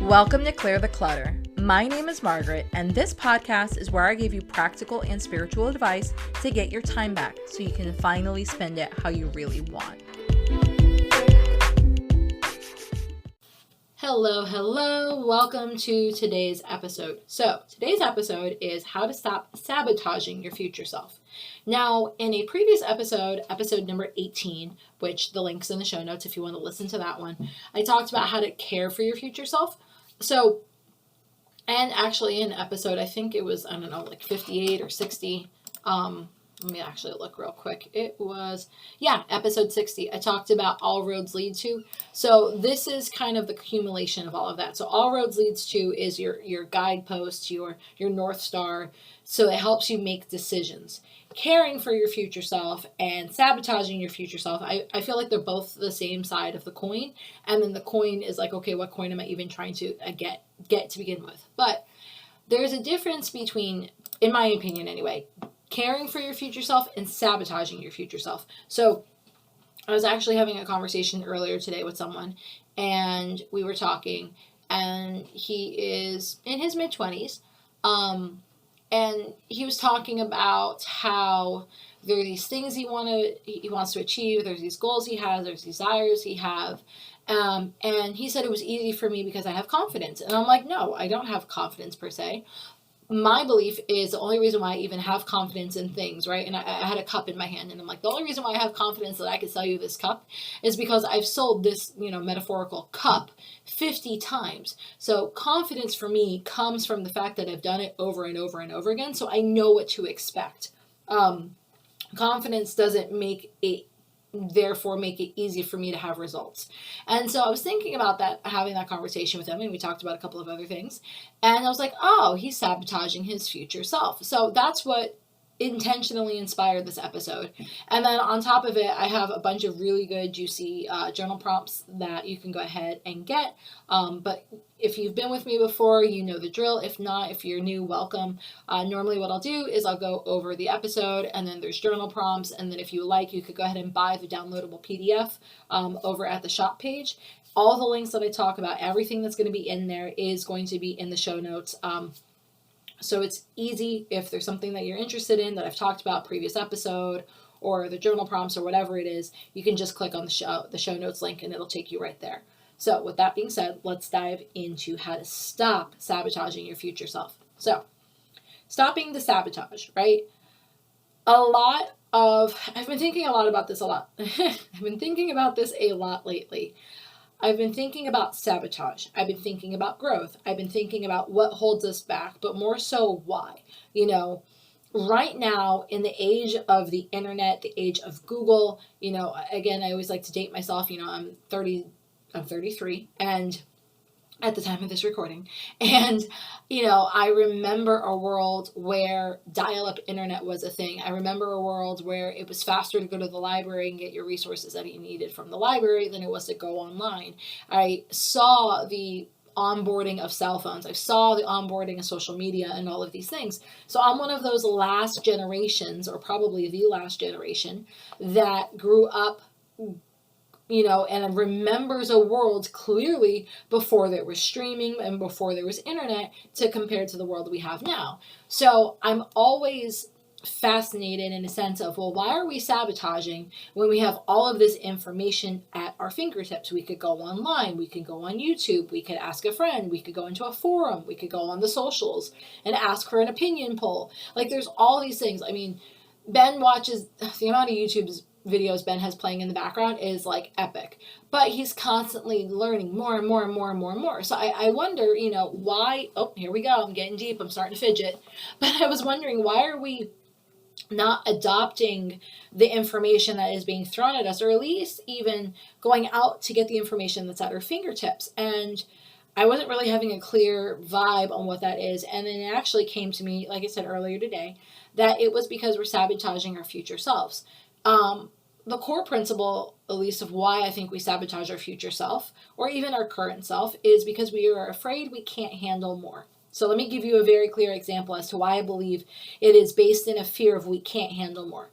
Welcome to Clear the Clutter. My name is Margaret, and this podcast is where I give you practical and spiritual advice to get your time back so you can finally spend it how you really want. Hello. Welcome to today's episode. So, today's episode is how to stop sabotaging your future self. Now, in a previous episode number 18, which the link's in the show notes if you want to listen to that one, I talked about how to care for your future self. So, and actually in episode, I think it was, 58 or 60, let me actually look real quick. It was, episode 60. I talked about all roads lead to. So this is kind of the accumulation of all of that. So all roads leads to is your guidepost, your North Star. So it helps you make decisions. Caring for your future self and sabotaging your future self, I feel like they're both the same side of the coin. And then the coin is like, okay, what coin am I even trying to get to begin with? But there's a difference between, in my opinion anyway, caring for your future self and sabotaging your future self. So I was actually having a conversation earlier today with someone, and we were talking, and he is in his mid-20s, and he was talking about how there are these things he wants to achieve, there's these goals he has, there's desires he have, and he said it was easy for me because I have confidence. And I'm like, no, I don't have confidence per se. My belief is the only reason why I even have confidence in things, right? And I had a cup in my hand, and I'm like, the only reason why I have confidence that I could sell you this cup is because I've sold this, metaphorical cup 50 times. So confidence for me comes from the fact that I've done it over and over and over again, so I know what to expect. Confidence doesn't therefore make it easy for me to have results. And so I was thinking about that, having that conversation with him, and we talked about a couple of other things, and I was like, oh, he's sabotaging his future self. So that's what intentionally inspired this episode. And then on top of it, I have a bunch of really good juicy journal prompts that you can go ahead and get. But if you've been with me before, you know the drill. If not, if you're new, welcome. Normally what I'll do is I'll go over the episode, and then there's journal prompts, and then if you like, you could go ahead and buy the downloadable PDF over at the shop page. All the links that I talk about, everything that's going to be in there is going to be in the show notes. So it's easy if there's something that you're interested in that I've talked about previous episode or the journal prompts or whatever it is, you can just click on the show notes link and it'll take you right there. So with that being said, let's dive into how to stop sabotaging your future self. So stopping the sabotage, right? I've been thinking a lot about this a lot. I've been thinking about this a lot lately. I've been thinking about sabotage. I've been thinking about growth. I've been thinking about what holds us back, but more so why. Right now in the age of the internet, the age of Google, again, I always like to date myself. I'm 33, and at the time of this recording. And, I remember a world where dial-up internet was a thing. I remember a world where it was faster to go to the library and get your resources that you needed from the library than it was to go online. I saw the onboarding of cell phones. I saw the onboarding of social media and all of these things. So I'm one of those last generations, or probably the last generation, that grew up and remembers a world clearly before there was streaming and before there was internet compared to the world we have now. So I'm always fascinated in a sense of, well, why are we sabotaging when we have all of this information at our fingertips? We could go online, we could go on YouTube, we could ask a friend, we could go into a forum, we could go on the socials and ask for an opinion poll. Like, there's all these things. I mean, Ben watches, the amount of YouTube's videos Ben has playing in the background is like epic, but he's constantly learning more and more and more and more and more. So I wonder, why, here we go, I'm getting deep, I'm starting to fidget, but I was wondering, why are we not adopting the information that is being thrown at us, or at least even going out to get the information that's at our fingertips? And I wasn't really having a clear vibe on what that is, and then it actually came to me, like I said earlier today, that it was because we're sabotaging our future selves. The core principle, at least of why I think we sabotage our future self, or even our current self, is because we are afraid we can't handle more. So let me give you a very clear example as to why I believe it is based in a fear of we can't handle more.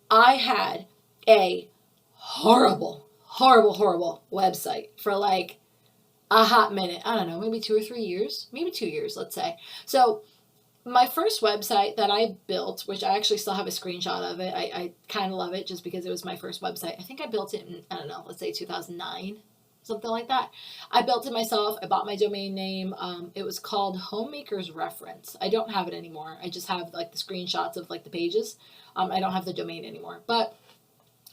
I had a horrible website for like a hot minute. I don't know, maybe 2 or 3 years, maybe 2 years, let's say. So my first website that I built, which I actually still have a screenshot of it, I kind of love it just because it was my first website. I think I built it in, I don't know, let's say 2009, something like that. I built it myself. I bought my domain name. It was called Homemaker's Reference. I don't have it anymore. I just have like the screenshots of like the pages. I don't have the domain anymore. But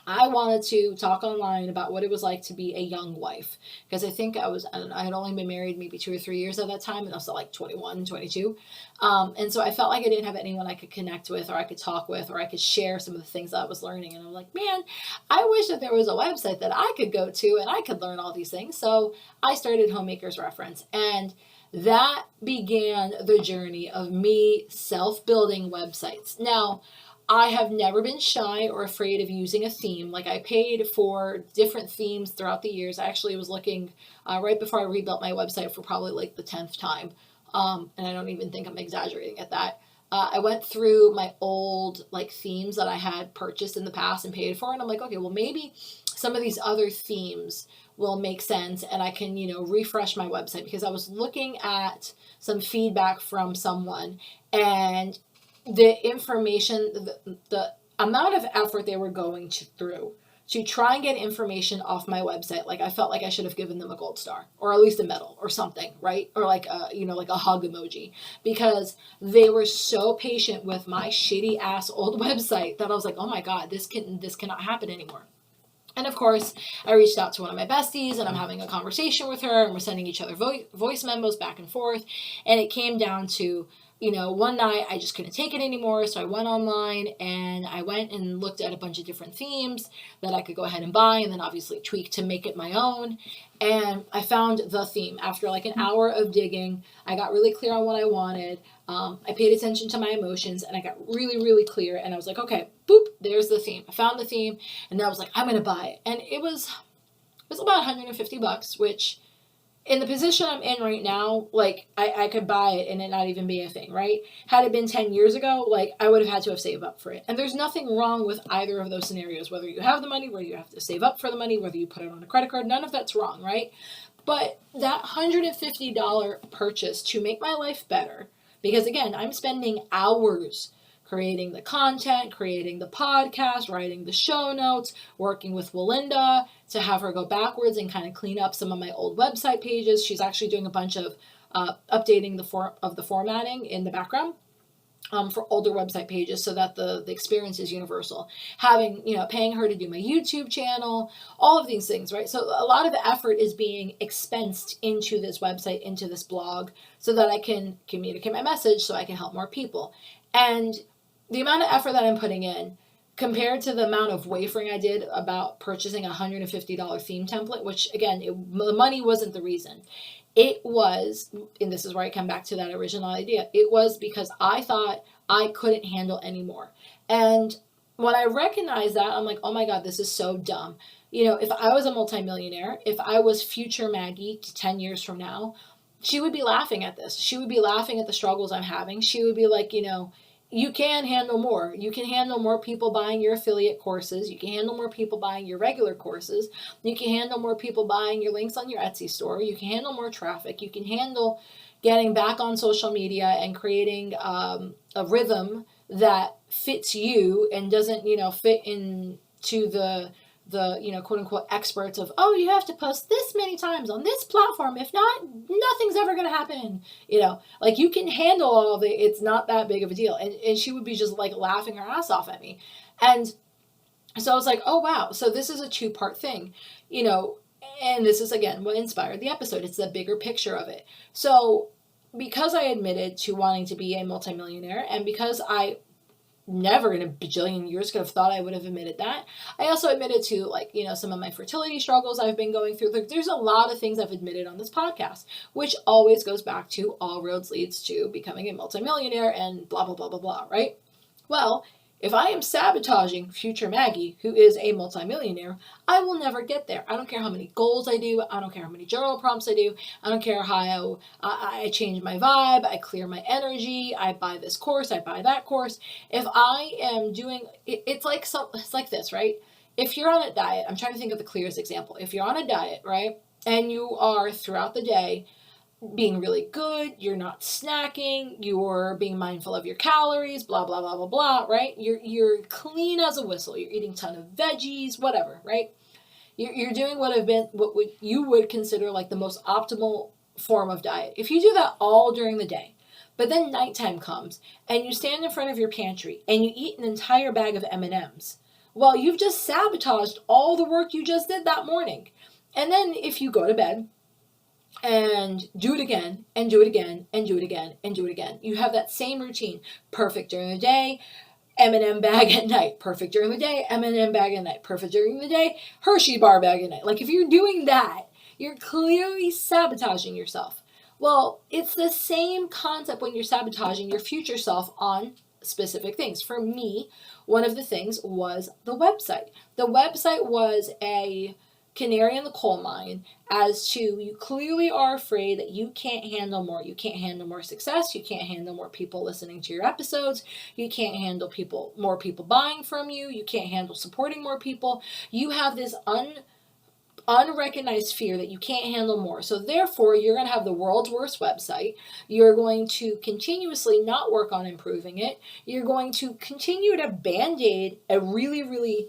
I wanted to talk online about what it was like to be a young wife because I think I don't know, I had only been married maybe 2 or 3 years at that time, and I was still like 21, 22. And so I felt like I didn't have anyone I could connect with or I could talk with or I could share some of the things that I was learning. And I'm like, man, I wish that there was a website that I could go to and I could learn all these things. So I started Homemaker's Reference, and that began the journey of me self-building websites. Now, I have never been shy or afraid of using a theme. Like, I paid for different themes throughout the years. I actually was looking right before I rebuilt my website for probably like the 10th time. And I don't even think I'm exaggerating at that. I went through my old like themes that I had purchased in the past and paid for. And I'm like, okay, well, maybe some of these other themes will make sense and I can, refresh my website, because I was looking at some feedback from someone, and the information, the amount of effort they were going through to try and get information off my website, like I felt like I should have given them a gold star or at least a medal or something, right? Or like like a hug emoji, because they were so patient with my shitty ass old website that I was like, oh my God, this cannot happen anymore. And of course, I reached out to one of my besties and I'm having a conversation with her and we're sending each other voice memos back and forth. And it came down to, one night I just couldn't take it anymore. So I went online and I went and looked at a bunch of different themes that I could go ahead and buy and then obviously tweak to make it my own. And I found the theme. After like an hour of digging, I got really clear on what I wanted. I paid attention to my emotions and I got really, really clear. And I was like, okay, boop, there's the theme. I found the theme and then I was like, I'm going to buy it. And it was about $150, which in the position I'm in right now, like I could buy it and it not even be a thing, right? Had it been 10 years ago, like I would have had to have saved up for it. And there's nothing wrong with either of those scenarios, whether you have the money, whether you have to save up for the money, whether you put it on a credit card, none of that's wrong, right? But that $150 purchase to make my life better, because again, I'm spending hours creating the content, creating the podcast, writing the show notes, working with Walinda to have her go backwards and kind of clean up some of my old website pages. She's actually doing a bunch of updating the formatting in the background for older website pages so that the experience is universal. Having, paying her to do my YouTube channel, all of these things, right? So a lot of the effort is being expensed into this website, into this blog, so that I can communicate my message, so I can help more people. And the amount of effort that I'm putting in compared to the amount of wafering I did about purchasing a $150 theme template, which again, the money wasn't the reason. It was, and this is where I come back to that original idea, it was because I thought I couldn't handle anymore. And when I recognized that, I'm like, oh my God, this is so dumb. If I was a multimillionaire, if I was future Maggie 10 years from now, she would be laughing at this. She would be laughing at the struggles I'm having. She would be like, you can handle more. You can handle more people buying your affiliate courses. You can handle more people buying your regular courses. You can handle more people buying your links on your Etsy store. You can handle more traffic. You can handle getting back on social media and creating a rhythm that fits you and doesn't, fit into the quote unquote experts of, oh, you have to post this many times on this platform. If not, nothing's ever going to happen. Like you can handle all of it. It's not that big of a deal. And she would be just like laughing her ass off at me. And so I was like, oh, wow. So this is a 2-part thing, and this is again, what inspired the episode. It's the bigger picture of it. So because I admitted to wanting to be a multimillionaire and because I never in a bajillion years could have thought I would have admitted that. I also admitted to some of my fertility struggles I've been going through. There's a lot of things I've admitted on this podcast, which always goes back to all roads leads to becoming a multimillionaire and blah, blah, blah, blah, blah, right? Well, if I am sabotaging future Maggie, who is a multimillionaire, I will never get there. I don't care how many goals I do. I don't care how many journal prompts I do. I don't care how I change my vibe. I clear my energy. I buy this course. I buy that course. If I am doing, it's like this, right? If you're on a diet, I'm trying to think of the clearest example. If you're on a diet, right? and you are throughout the day being really good, you're not snacking, you're being mindful of your calories, blah blah blah blah blah, right? You're clean as a whistle. You're eating a ton of veggies, whatever, right? You're doing what would you would consider like the most optimal form of diet. If you do that all during the day, but then nighttime comes and you stand in front of your pantry and you eat an entire bag of M&Ms, well, you've just sabotaged all the work you just did that morning. And then if you go to bed and do it again and do it again and do it again and do it again, you have that same routine. Perfect during the day, M&M bag at night. Perfect during the day, M&M bag at night. Perfect during the day, Hershey bar bag at night. Like if you're doing that, you're clearly sabotaging yourself. Well, it's the same concept when you're sabotaging your future self on specific things. For me, one of the things was the website. The website was a canary in the coal mine as to you clearly are afraid that you can't handle more. You can't handle more success. You can't handle more people listening to your episodes. You can't handle more people buying from you. You can't handle supporting more people. You have this unrecognized fear that you can't handle more. So therefore, you're going to have the world's worst website. You're going to continuously not work on improving it. You're going to continue to band-aid a really, really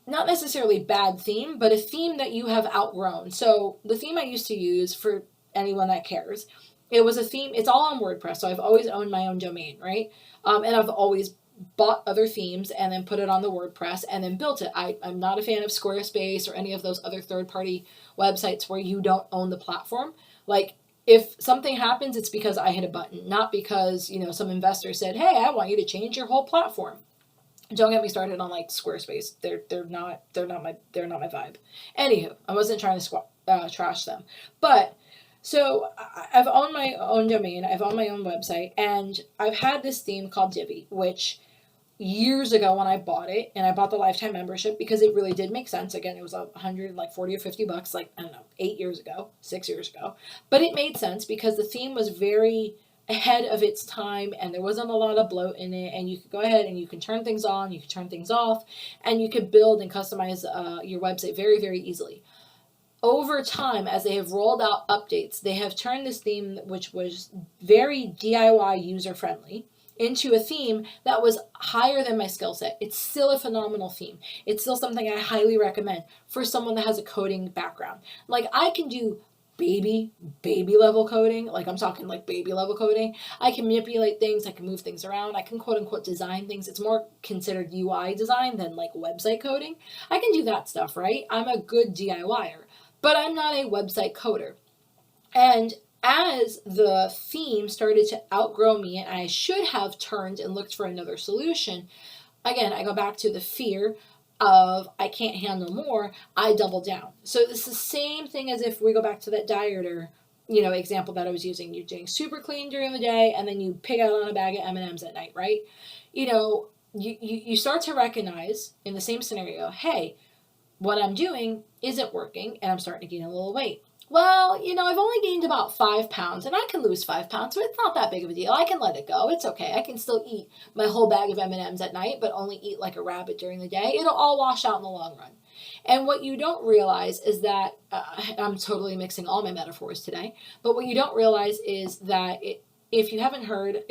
not necessarily bad theme, but a theme that you have outgrown. So the theme I used to use, for anyone that cares, it was a theme, it's all on WordPress, so I've always owned my own domain, right? And I've always bought other themes and then put it on the WordPress and then built it. I'm not a fan of Squarespace or any of those other third-party websites where you don't own the platform. Like, if something happens, it's because I hit a button, not because, some investor said, hey, I want you to change your whole platform. Don't get me started on like Squarespace. They're not my vibe. Anywho, I wasn't trying to trash them, but so I've owned my own domain. I've owned my own website, and I've had this theme called Divi, which years ago when I bought it, and I bought the lifetime membership because it really did make sense. Again, it was $140 or $50, like I don't know, 6 years ago, but it made sense because the theme was very ahead of its time and there wasn't a lot of bloat in it, and you could go ahead and you can turn things on, you can turn things off, and you could build and customize your website very, very easily. Over time, as they have rolled out updates, they have turned this theme, which was very DIY user friendly, into a theme that was higher than my skill set. It's still a phenomenal theme. It's still something I highly recommend for someone that has a coding background. Like, I can do baby level coding. Like, I'm talking like baby level coding. I can manipulate things. I can move things around. I can quote unquote design things. It's more considered UI design than like website coding. I can do that stuff, right? I'm a good DIYer, but I'm not a website coder. And as the theme started to outgrow me and I should have turned and looked for another solution, again, I go back to the fear of I can't handle more, I double down. So it's the same thing as if we go back to that dieter, example that I was using. You're doing super clean during the day and then you pig out on a bag of M&Ms at night, right? You start to recognize in the same scenario, hey, what I'm doing isn't working and I'm starting to gain a little weight. Well, I've only gained about 5 pounds and I can lose 5 pounds, so it's not that big of a deal. I can let it go. It's okay. I can still eat my whole bag of M&Ms at night, but only eat like a rabbit during the day. It'll all wash out in the long run. And what you don't realize is that, I'm totally mixing all my metaphors today, but what you don't realize is that if you haven't heard, I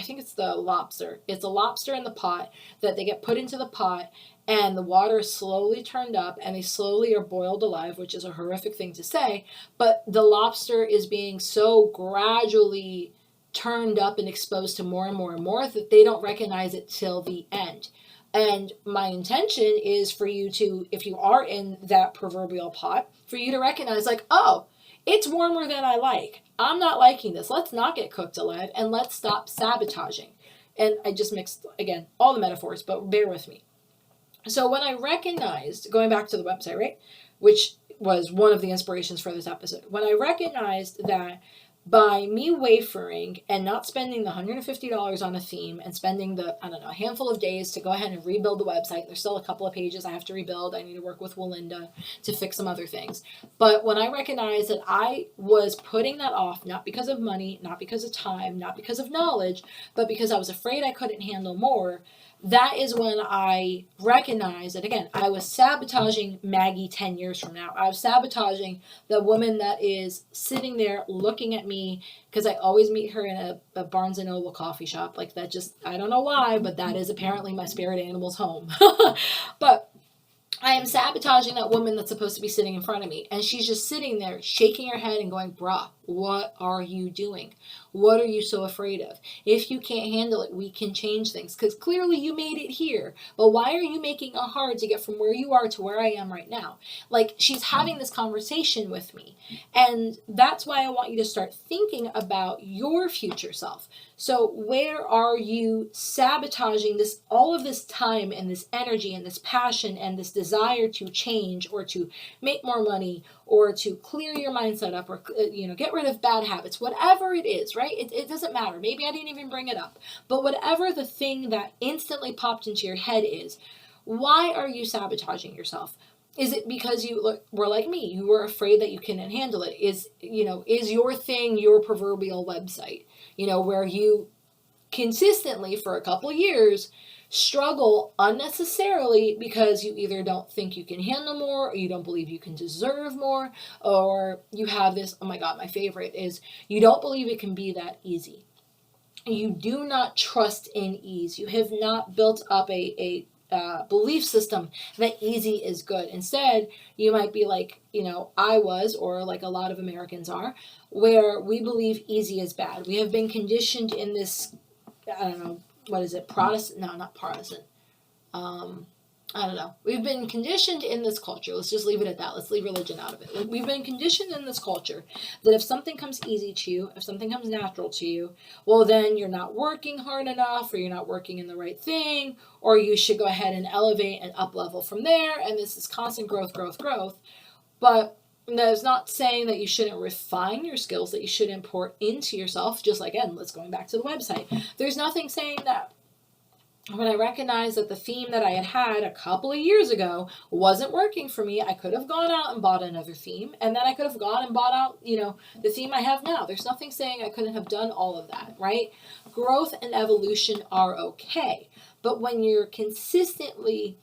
think it's the lobster. It's a lobster in the pot that they get put into the pot and the water is slowly turned up and they slowly are boiled alive, which is a horrific thing to say, but the lobster is being so gradually turned up and exposed to more and more and more that they don't recognize it till the end. And my intention is for you to, if you are in that proverbial pot, for you to recognize like, oh, it's warmer than I like. I'm not liking this. Let's not get cooked alive and let's stop sabotaging. And I just mixed, again, all the metaphors, but bear with me. So when I recognized, going back to the website, right, which was one of the inspirations for this episode, when I recognized that by me wafering and not spending the $150 on a theme and spending a handful of days to go ahead and rebuild the website, there's still a couple of pages I have to rebuild. I need to work with Walinda to fix some other things. But when I recognized that I was putting that off, not because of money, not because of time, not because of knowledge, but because I was afraid I couldn't handle more, that is when I recognized that, again, I was sabotaging Maggie 10 years from now. I was sabotaging the woman that is sitting there looking at me, because I always meet her in a Barnes & Noble coffee shop. Like, that just, I don't know why, but that is apparently my spirit animal's home. But I am sabotaging that woman that's supposed to be sitting in front of me. And she's just sitting there shaking her head and going, bruh, what are you doing? What are you so afraid of? If you can't handle it, we can change things. Because clearly you made it here. But why are you making it hard to get from where you are to where I am right now? Like, she's having this conversation with me. And that's why I want you to start thinking about your future self. So where are you sabotaging this, all of this time and this energy and this passion and this desire to change or to make more money or to clear your mindset up or, get rid of bad habits, whatever it is, right? It doesn't matter. Maybe I didn't even bring it up. But whatever the thing that instantly popped into your head is, why are you sabotaging yourself? Is it because you were like me? You were afraid that you couldn't handle it? Is your thing your proverbial website? Where you consistently for a couple years struggle unnecessarily because you either don't think you can handle more, or you don't believe you can deserve more, or you have this, oh my God, my favorite is you don't believe it can be that easy. You do not trust in ease. You have not built up a belief system that easy is good. Instead, you might be like, I was, or like a lot of Americans are, where we believe easy is bad. We have been conditioned in this, I don't know, what is it, Protestant? No, not Protestant. I don't know. We've been conditioned in this culture. Let's just leave it at that. Let's leave religion out of it. We've been conditioned in this culture that if something comes easy to you, if something comes natural to you, well, then you're not working hard enough, or you're not working in the right thing, or you should go ahead and elevate and up level from there. And this is constant growth, growth, growth. But that is not saying that you shouldn't refine your skills, that you shouldn't pour into yourself. Just like, again, let's going back to the website. There's nothing saying that when I recognized that the theme that I had a couple of years ago wasn't working for me, I could have gone out and bought another theme, and then I could have gone and bought out, the theme I have now. There's nothing saying I couldn't have done all of that, right? Growth and evolution are okay. But when you're consistently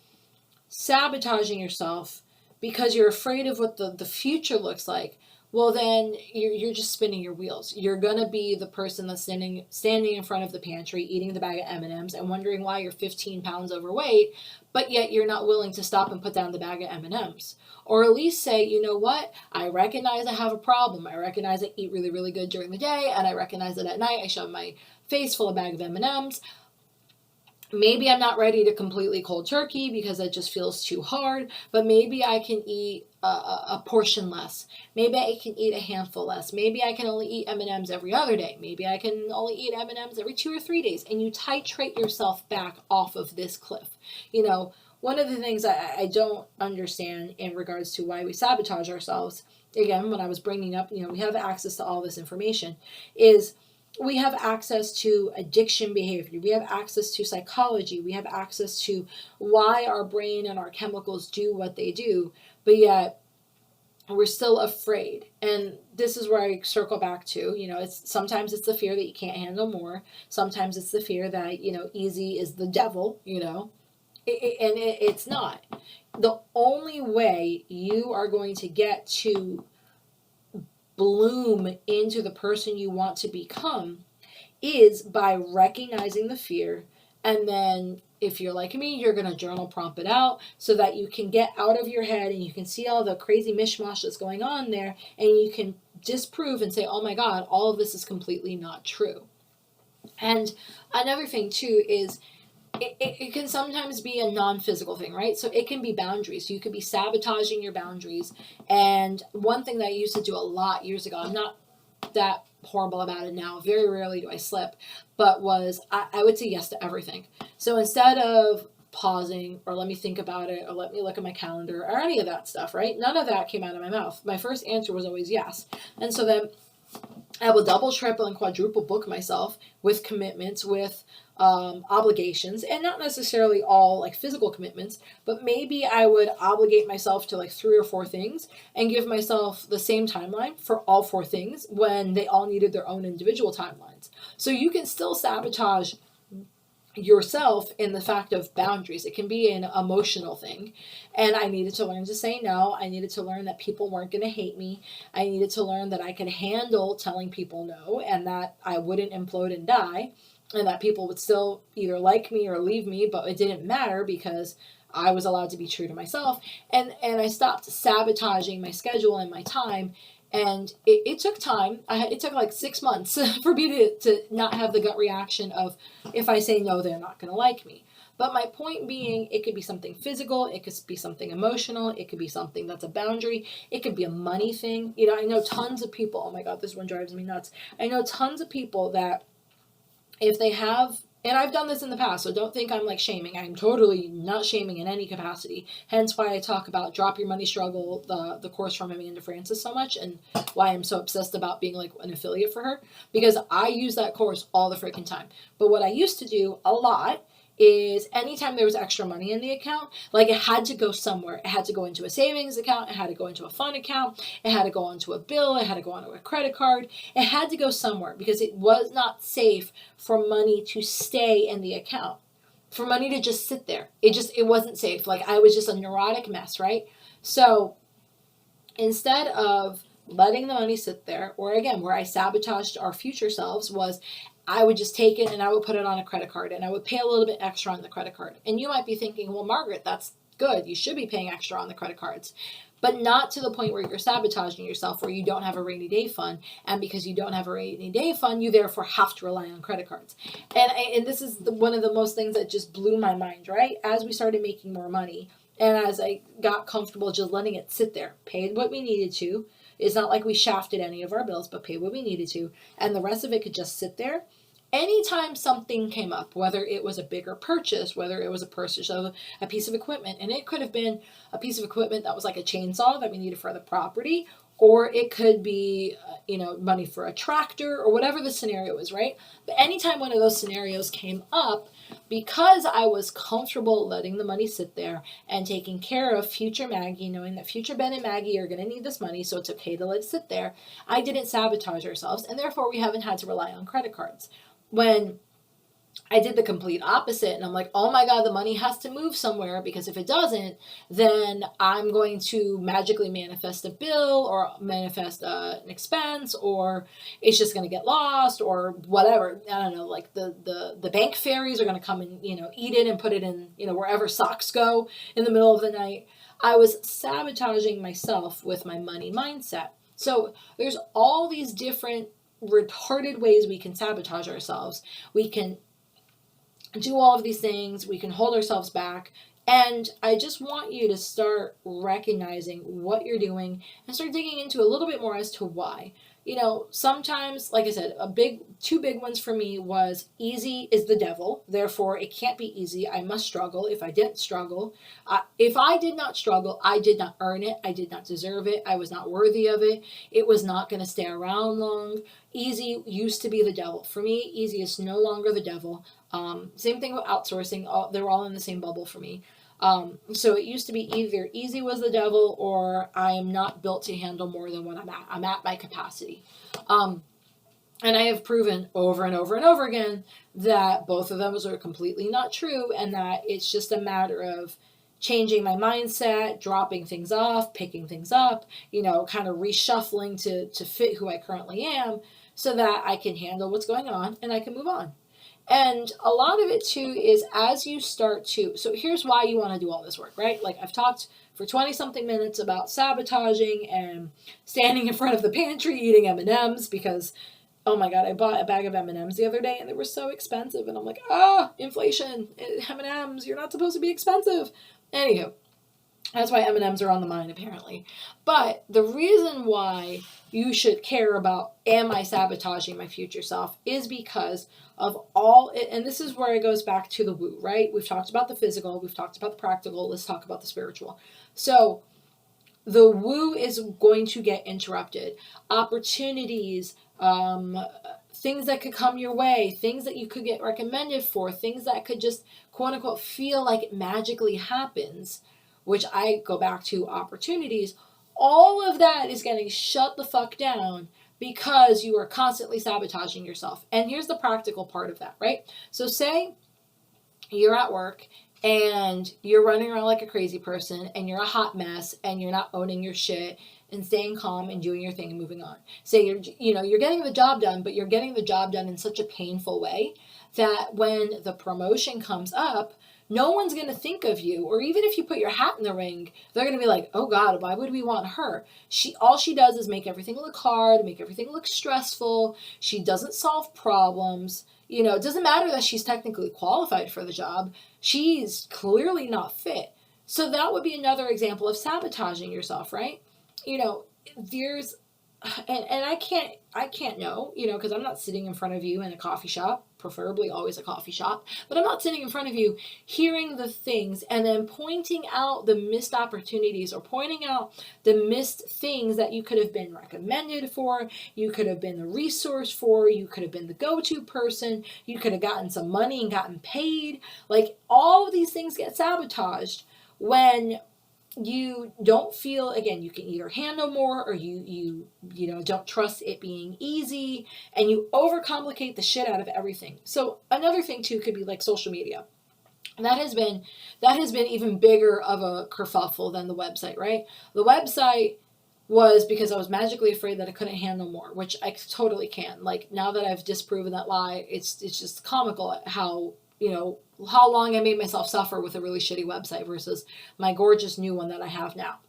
sabotaging yourself because you're afraid of what the future looks like, well, then you're just spinning your wheels. You're going to be the person that's standing in front of the pantry eating the bag of M&Ms and wondering why you're 15 pounds overweight, but yet you're not willing to stop and put down the bag of M&Ms. Or at least say, you know what? I recognize I have a problem. I recognize I eat really, really good during the day, and I recognize that at night I shove my face full of bag of M&Ms. Maybe I'm not ready to completely cold turkey because that just feels too hard, but maybe I can eat a portion less. Maybe I can eat a handful less. Maybe I can only eat M&Ms every other day. Maybe I can only eat M&Ms every 2 or 3 days. And you titrate yourself back off of this cliff. One of the things I don't understand in regards to why we sabotage ourselves, again, when I was bringing up, we have access to all this information, is we have access to addiction behavior. We have access to psychology. We have access to why our brain and our chemicals do what they do, but yet we're still afraid. And this is where I circle back to, sometimes it's the fear that you can't handle more. Sometimes it's the fear that, easy is the devil, it's not. The only way you are going to get to bloom into the person you want to become is by recognizing the fear, and then if you're like me, you're going to journal prompt it out so that you can get out of your head and you can see all the crazy mishmash that's going on there, and you can disprove and say, oh my God, all of this is completely not true. And another thing too is it can sometimes be a non-physical thing, right? So it can be boundaries. So you could be sabotaging your boundaries. And one thing that I used to do a lot years ago, I'm not that horrible about it now, very rarely do I slip, but was I would say yes to everything. So instead of pausing or let me think about it or let me look at my calendar or any of that stuff, right? None of that came out of my mouth. My first answer was always yes. And so then I will double, triple, and quadruple book myself with commitments, with obligations, and not necessarily all like physical commitments, but maybe I would obligate myself to like 3 or 4 things and give myself the same timeline for all 4 things when they all needed their own individual timelines. So you can still sabotage yourself in the fact of boundaries. It can be an emotional thing. And I needed to learn to say no. I needed to learn that people weren't going to hate me. I needed to learn that I could handle telling people no and that I wouldn't implode and die and that people would still either like me or leave me, but it didn't matter because I was allowed to be true to myself. And I stopped sabotaging my schedule and my time. And it took time. It took like 6 months for me to not have the gut reaction of, if I say no, they're not going to like me. But my point being, it could be something physical, it could be something emotional, it could be something that's a boundary, it could be a money thing. You know, I know tons of people, oh my God, this one drives me nuts. I know tons of people that if they have, and I've done this in the past, so don't think I'm like shaming. I'm totally not shaming in any capacity. Hence why I talk about Drop Your Money Struggle, the course from Amanda Francis, so much, and why I'm so obsessed about being like an affiliate for her, because I use that course all the freaking time. But what I used to do a lot is anytime there was extra money in the account, like it had to go somewhere. It had to go into a savings account. It had to go into a fund account. It had to go onto a bill. It had to go onto a credit card. It had to go somewhere because it was not safe for money to stay in the account, for money to just sit there. It wasn't safe. Like I was just a neurotic mess, right? So instead of letting the money sit there, or again, where I sabotaged our future selves, was I would just take it and I would put it on a credit card and I would pay a little bit extra on the credit card. And you might be thinking, well, Margaret, that's good. You should be paying extra on the credit cards, but not to the point where you're sabotaging yourself, where you don't have a rainy day fund. And because you don't have a rainy day fund, you therefore have to rely on credit cards. And this is one of the most things that just blew my mind, right? As we started making more money and as I got comfortable just letting it sit there, paid what we needed to. It's not like we shafted any of our bills, but paid what we needed to. And the rest of it could just sit there. Anytime something came up, whether it was a bigger purchase, whether it was a purchase of a piece of equipment, and it could have been a piece of equipment that was like a chainsaw that we needed for the property, or it could be, money for a tractor or whatever the scenario is, right? But anytime one of those scenarios came up, because I was comfortable letting the money sit there and taking care of future Maggie, knowing that future Ben and Maggie are going to need this money, so it's okay to let it sit there, I didn't sabotage ourselves, and therefore we haven't had to rely on credit cards. When I did the complete opposite and I'm like, oh my God, the money has to move somewhere, because if it doesn't, then I'm going to magically manifest a bill or manifest an expense, or it's just going to get lost or whatever. I don't know, like the bank fairies are going to come and, eat it and put it in, wherever socks go in the middle of the night. I was sabotaging myself with my money mindset. So there's all these different retarded ways we can sabotage ourselves. We can do all of these things. We can hold ourselves back. And I just want you to start recognizing what you're doing and start digging into a little bit more as to why. Sometimes, like I said, two big ones for me was easy is the devil. Therefore, it can't be easy. I must struggle. If I didn't struggle, if I did not struggle, I did not earn it. I did not deserve it. I was not worthy of it. It was not going to stay around long. Easy used to be the devil. For me, easy is no longer the devil. Same thing with outsourcing. They were all in the same bubble for me. So it used to be either easy was the devil or I am not built to handle more than what I'm at. I'm at my capacity. And I have proven over and over and over again that both of those are completely not true, and that it's just a matter of changing my mindset, dropping things off, picking things up, kind of reshuffling to fit who I currently am so that I can handle what's going on and I can move on. And a lot of it too is as you start to, so here's why you want to do all this work, right? Like I've talked for 20 something minutes about sabotaging and standing in front of the pantry eating M&Ms because, oh my God, I bought a bag of M&Ms the other day and they were so expensive. And I'm like, inflation, M&Ms, you're not supposed to be expensive. Anywho, that's why M&Ms are on the mind, apparently. But the reason why you should care about, am I sabotaging my future self, is because of all, and this is where it goes back to the woo, right? We've talked about the physical, we've talked about the practical, let's talk about the spiritual. So the woo is going to get interrupted. Opportunities, things that could come your way, things that you could get recommended for, things that could just, quote unquote, feel like it magically happens, which I go back to opportunities. All of that is getting shut the fuck down because you are constantly sabotaging yourself. And here's the practical part of that, right? So say you're at work and you're running around like a crazy person and you're a hot mess and you're not owning your shit and staying calm and doing your thing and moving on. Say you're getting the job done, but you're getting the job done in such a painful way that when the promotion comes up, no one's going to think of you, or even if you put your hat in the ring, they're going to be like, oh God, why would we want her? All she does is make everything look hard, make everything look stressful. She doesn't solve problems. It doesn't matter that she's technically qualified for the job. She's clearly not fit. So that would be another example of sabotaging yourself, right? There's, and I can't know, because I'm not sitting in front of you in a coffee shop, preferably always a coffee shop, but I'm not sitting in front of you hearing the things and then pointing out the missed opportunities or pointing out the missed things that you could have been recommended for, you could have been the resource for, you could have been the go-to person, you could have gotten some money and gotten paid. Like, all of these things get sabotaged when you don't feel, again, you can either handle more or you don't trust it being easy, and you overcomplicate the shit out of everything. So another thing too could be like social media. That has been even bigger of a kerfuffle than the website, right? The website was because I was magically afraid that I couldn't handle more, which I totally can. Like, now that I've disproven that lie, it's just comical at how long I made myself suffer with a really shitty website versus my gorgeous new one that I have now.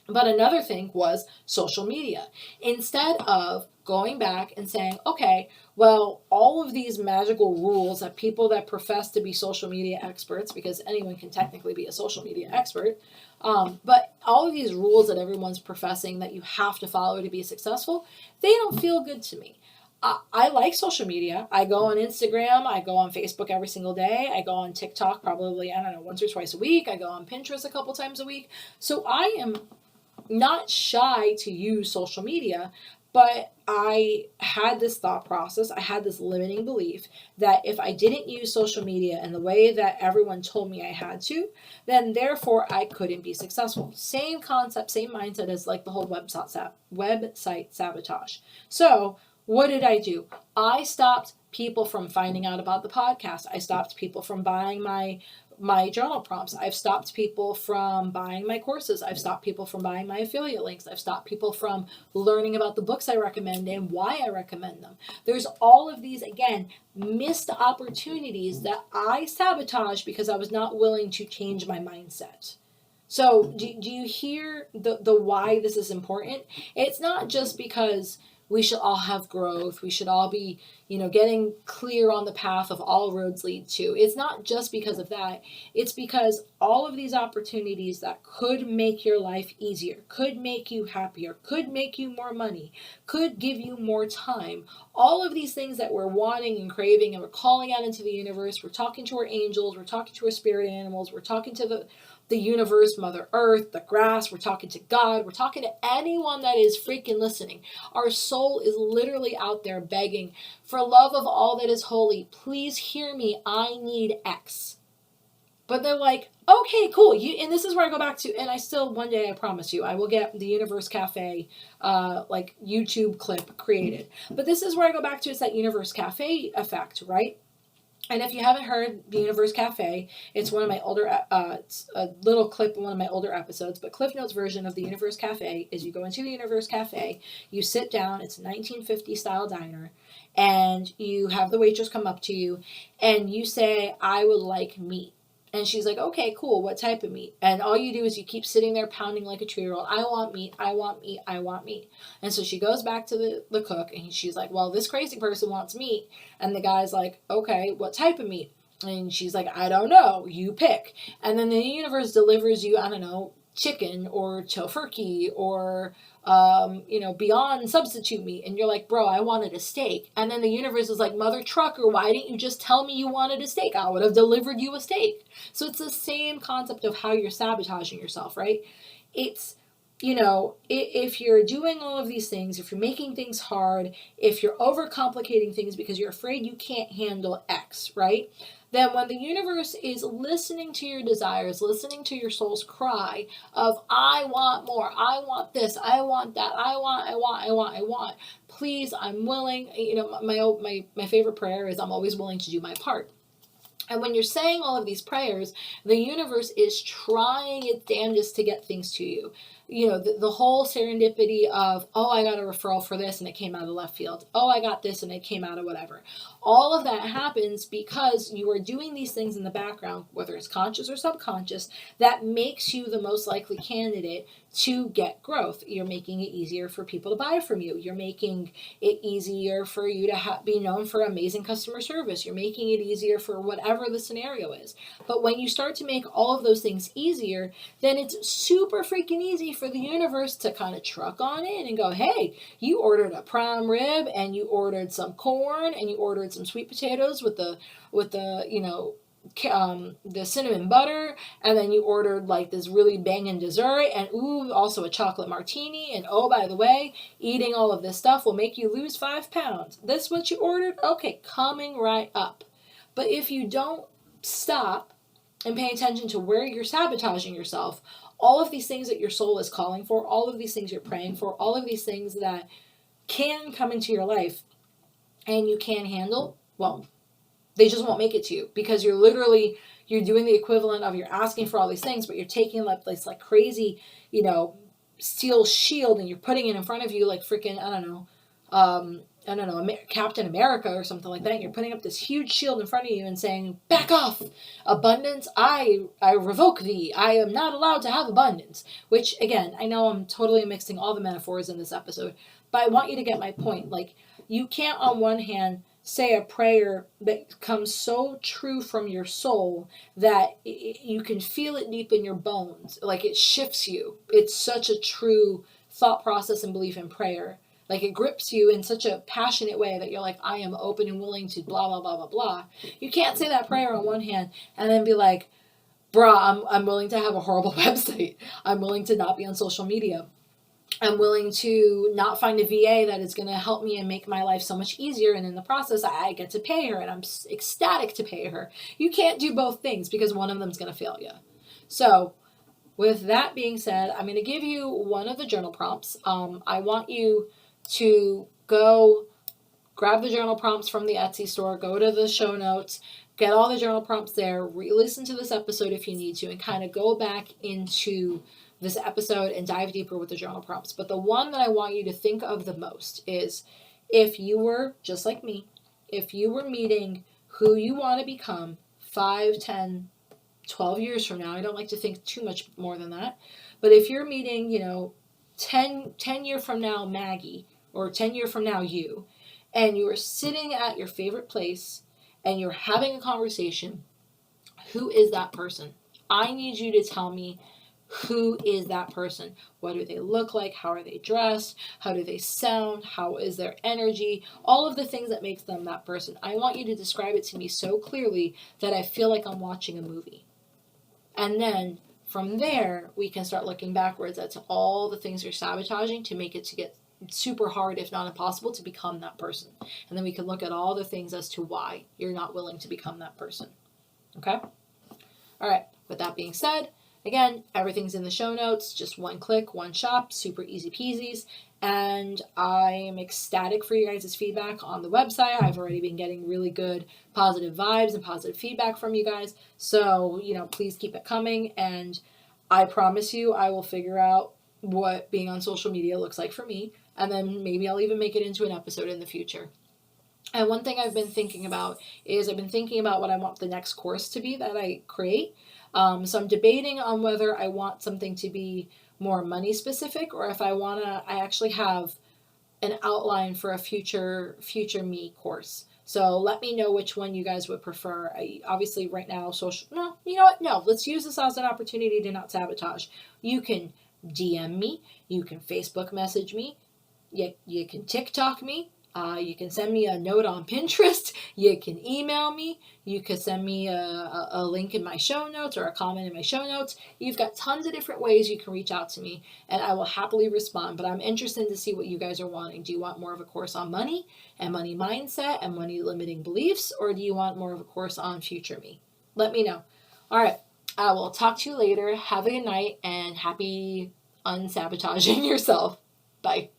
But another thing was social media. Instead of going back and saying, okay, well, all of these magical rules that people that profess to be social media experts, because anyone can technically be a social media expert, but all of these rules that everyone's professing that you have to follow to be successful, they don't feel good to me. I like social media. I go on Instagram. I go on Facebook every single day. I go on TikTok probably, once or twice a week. I go on Pinterest a couple times a week. So I am not shy to use social media, but I had this thought process. I had this limiting belief that if I didn't use social media in the way that everyone told me I had to, then therefore I couldn't be successful. Same concept, same mindset as like the whole website sabotage. So what did I do? I stopped people from finding out about the podcast. I stopped people from buying my journal prompts. I've stopped people from buying my courses. I've stopped people from buying my affiliate links. I've stopped people from learning about the books I recommend and why I recommend them. There's all of these, again, missed opportunities that I sabotaged because I was not willing to change my mindset. So do you hear the why this is important? It's not just because we should all have growth. We should all be, getting clear on the path of all roads lead to. It's not just because of that. It's because all of these opportunities that could make your life easier, could make you happier, could make you more money, could give you more time. All of these things that we're wanting and craving and we're calling out into the universe. We're talking to our angels. We're talking to our spirit animals. We're talking to the universe, Mother Earth, the grass, we're talking to God, we're talking to anyone that is freaking listening. Our soul is literally out there begging, for love of all that is holy, please hear me, I need X. But they're like, okay, cool. And this is where I go back to, and I still, one day I promise you, I will get the Universe Cafe, YouTube clip created. But this is where I go back to, it's that Universe Cafe effect, right? And if you haven't heard the Universe Cafe, it's one of my older, it's a little clip in one of my older episodes, but Cliff Notes version of the Universe Cafe is you go into the Universe Cafe, you sit down, it's a 1950 style diner, and you have the waitress come up to you, and you say, I would like meat. And she's like, okay, cool, what type of meat? And all you do is you keep sitting there pounding like a 2-year-old. I want meat, I want meat, I want meat. And so she goes back to the cook, and she's like, well, this crazy person wants meat. And the guy's like, okay, what type of meat? And she's like, I don't know, you pick. And then the universe delivers you, I don't know, chicken or tofurkey or beyond substitute meat, and you're like, bro, I wanted a steak. And then the universe is like, mother trucker, why didn't you just tell me you wanted a steak? I would have delivered you a steak. So it's the same concept of how you're sabotaging yourself, right? It's, if you're doing all of these things, if you're making things hard, if you're overcomplicating things because you're afraid you can't handle X, right? Then when the universe is listening to your desires, listening to your soul's cry of, I want more, I want this, I want that, I want, please, I'm willing. My favorite prayer is, I'm always willing to do my part. And when you're saying all of these prayers, the universe is trying its damnedest to get things to you. You know, the whole serendipity of, oh, I got a referral for this and it came out of left field. Oh, I got this and it came out of whatever. All of that happens because you are doing these things in the background, whether it's conscious or subconscious, that makes you the most likely candidate to get growth. You're making it easier for people to buy from you. You're making it easier for you to be known for amazing customer service. You're making it easier for whatever the scenario is. But when you start to make all of those things easier, then it's super freaking easy for the universe to kind of truck on in and go, hey, you ordered a prime rib and you ordered some corn and you ordered some sweet potatoes with the the cinnamon butter, and then you ordered like this really banging dessert, and ooh, also a chocolate martini, and oh, by the way, eating all of this stuff will make you lose 5 pounds. This what you ordered? Okay, coming right up. But if you don't stop and pay attention to where you're sabotaging yourself, all of these things that your soul is calling for, all of these things you're praying for, all of these things that can come into your life and you can handle, well, they just won't make it to you, because you're doing the equivalent of you're asking for all these things, but you're taking like this like crazy, steel shield, and you're putting it in front of you like freaking, Captain America or something like that. And you're putting up this huge shield in front of you and saying, back off, abundance, I revoke thee. I am not allowed to have abundance. Which, again, I know I'm totally mixing all the metaphors in this episode, but I want you to get my point. Like, you can't on one hand say a prayer that comes so true from your soul that you can feel it deep in your bones. Like, it shifts you. It's such a true thought process and belief in prayer. Like, it grips you in such a passionate way that you're like, I am open and willing to blah, blah, blah, blah, blah. You can't say that prayer on one hand and then be like, bruh, I'm willing to have a horrible website. I'm willing to not be on social media. I'm willing to not find a VA that is going to help me and make my life so much easier. And in the process, I get to pay her, and I'm ecstatic to pay her. You can't do both things because one of them is going to fail you. So with that being said, I'm going to give you one of the journal prompts. I want you to go grab the journal prompts from the Etsy store, go to the show notes, get all the journal prompts there, re-listen to this episode if you need to, and kind of go back into this episode and dive deeper with the journal prompts. But the one that I want you to think of the most is, if you were just like me, if you were meeting who you want to become 5, 10, 12 years from now, I don't like to think too much more than that, but if you're meeting, 10 year from now Maggie, or 10 year from now you, and you are sitting at your favorite place and you're having a conversation, who is that person? I need you to tell me, who is that person? What do they look like? How are they dressed? How do they sound? How is their energy? All of the things that makes them that person. I want you to describe it to me so clearly that I feel like I'm watching a movie. And then from there, we can start looking backwards at all the things you're sabotaging to make it to get super hard, if not impossible, to become that person. And then we can look at all the things as to why you're not willing to become that person. Okay? All right. With that being said, again, everything's in the show notes, just one click, one shop, super easy peasies. And I am ecstatic for you guys' feedback on the website. I've already been getting really good positive vibes and positive feedback from you guys. So, please keep it coming. And I promise you, I will figure out what being on social media looks like for me. And then maybe I'll even make it into an episode in the future. And one thing I've been thinking about is what I want the next course to be that I create. So I'm debating on whether I want something to be more money specific, or if I actually have an outline for a future me course. So let me know which one you guys would prefer. Obviously right now, let's use this as an opportunity to not sabotage. You can DM me, you can Facebook message me, you can TikTok me. You can send me a note on Pinterest. You can email me. You can send me a link in my show notes or a comment in my show notes. You've got tons of different ways you can reach out to me, and I will happily respond. But I'm interested to see what you guys are wanting. Do you want more of a course on money and money mindset and money limiting beliefs, or do you want more of a course on future me? Let me know. All right. I will talk to you later. Have a good night, and happy unsabotaging yourself. Bye.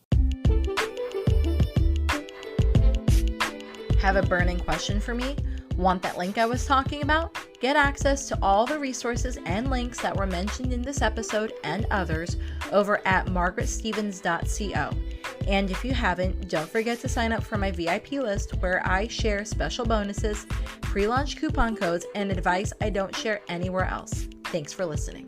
Have a burning question for me? Want that link I was talking about? Get access to all the resources and links that were mentioned in this episode and others over at margaretstevens.co. And if you haven't, don't forget to sign up for my VIP list where I share special bonuses, pre-launch coupon codes, and advice I don't share anywhere else. Thanks for listening.